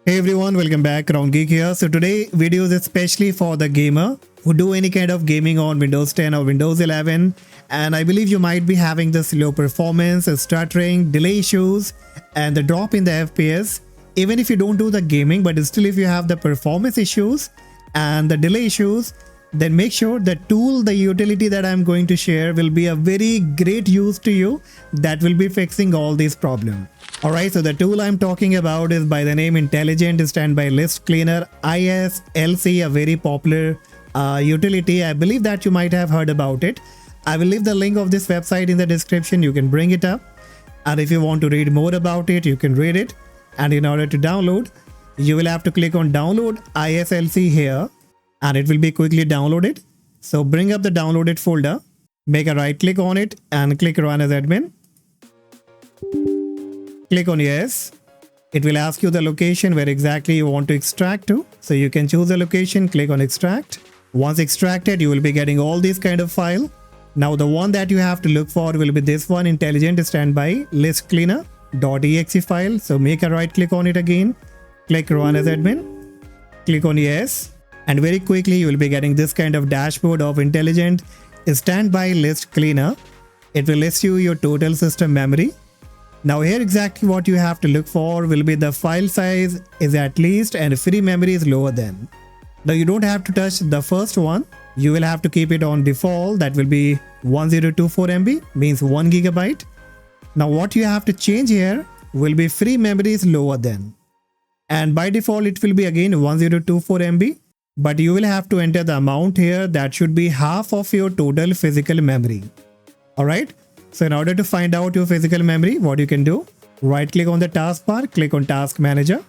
Hey everyone, welcome back. GEEK here. So today video is especially for the gamer who do any kind of gaming on Windows 10 or Windows 11, and I believe you might be having the slow performance, stuttering, delay issues, and the drop in the FPS. Even if you don't do the gaming, but still if you have the performance issues and the delay issues, then make sure the tool, the utility that I'm going to share will be a very great use to you that will be fixing all these problems. Alright, so the tool I'm talking about is by the name Intelligent Standby List Cleaner ISLC, a very popular utility. I believe that you might have heard about it. I will leave the link of this website in the description. You can bring it up, and if you want to read more about it, you can read it. And in order to download, you will have to click on download ISLC here, and it will be quickly downloaded. So bring up the downloaded folder, make a right click on it and click run as admin. Click on yes. It will ask you the location where exactly you want to extract to. So you can choose the location, click on extract. Once extracted, you will be getting all these kind of file. Now the one that you have to look for will be this one, Intelligent Standby List Cleaner.exe file. So make a right click on it again, click run as admin, click on yes. And very quickly you will be getting this kind of dashboard of Intelligent Standby List Cleaner. It will list you your total system memory. Now here exactly what you have to look for will be the file size is at least and free memory is lower than. Now you don't have to touch the first one. You will have to keep it on default. That will be 1024 MB, means 1 GB. Now what you have to change here will be free memory is lower than. And by default it will be again 1024 MB. But you will have to enter the amount here that should be half of your total physical memory. Alright. So in order to find out your physical memory, what you can do, right click on the taskbar, click on Task Manager,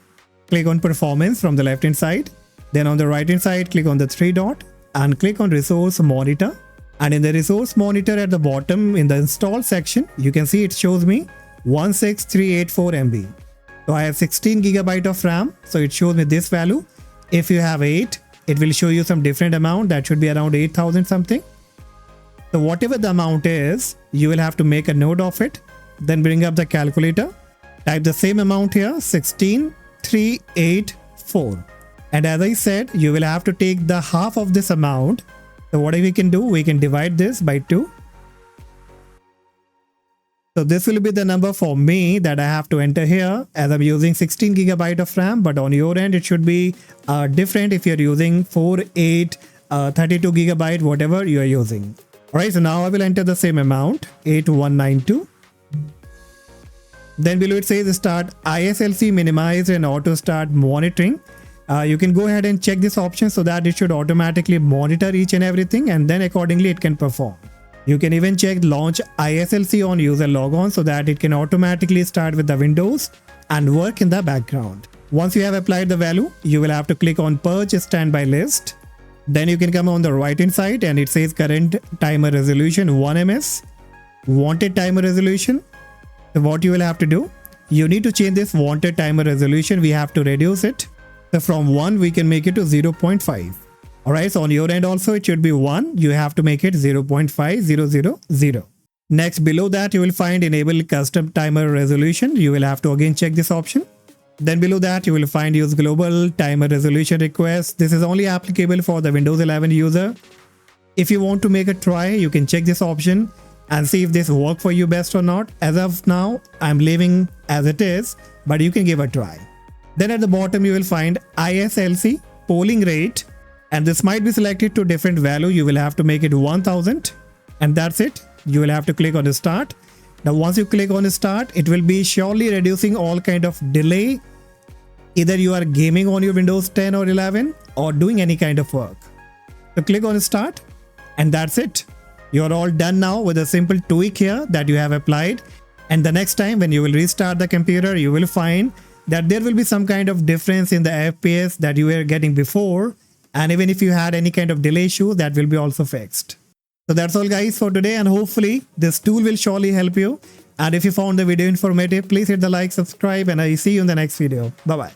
click on Performance from the left hand side. Then on the right hand side, click on the three dot and click on Resource Monitor. And in the Resource Monitor at the bottom in the Install section, you can see it shows me 16384 MB. So I have 16 GB of RAM, so it shows me this value. If you have 8, it will show you some different amount that should be around 8000 something. So whatever the amount is, you will have to make a note of it. Then bring up the calculator, type the same amount here, 16384. And as I said, you will have to take the half of this amount. So what we can do, we can divide this by 2. So this will be the number for me that I have to enter here, as I'm using 16 GB of RAM, but on your end it should be different if you're using 4, 8, 32 GB, whatever you are using. Alright, so now I will enter the same amount, 8192. Then below it says start ISLC minimize and auto start monitoring. You can go ahead and check this option so that it should automatically monitor each and everything, and then accordingly it can perform. You can even check launch ISLC on user logon so that it can automatically start with the Windows and work in the background. Once you have applied the value, you will have to click on Purge Standby List. Then you can come on the right hand side and it says current timer resolution 1 ms, wanted timer resolution. So what you will have to do, you need to change this wanted timer resolution. We have to reduce it. So from 1 we can make it to 0.5. Alright, so on your end also it should be 1. You have to make it 0.5000. Next, below that you will find enable custom timer resolution. You will have to again check this option. Then below that you will find use global timer resolution request. This is only applicable for the Windows 11 user. If you want to make a try, you can check this option and see if this works for you best or not. As of now, I'm leaving as it is, but you can give a try. Then at the bottom you will find ISLC polling rate, and this might be selected to different value. You will have to make it 1000, and that's it. You will have to click on the start. Now once you click on start, it will be surely reducing all kind of delay. Either you are gaming on your Windows 10 or 11 or doing any kind of work. So click on start, and that's it. You're all done now with a simple tweak here that you have applied. And the next time when you will restart the computer, you will find that there will be some kind of difference in the FPS that you were getting before. And even if you had any kind of delay issue, that will be also fixed. So that's all guys for today, and hopefully this tool will surely help you. And if you found the video informative, please hit the like, subscribe, and I see you in the next video. Bye bye.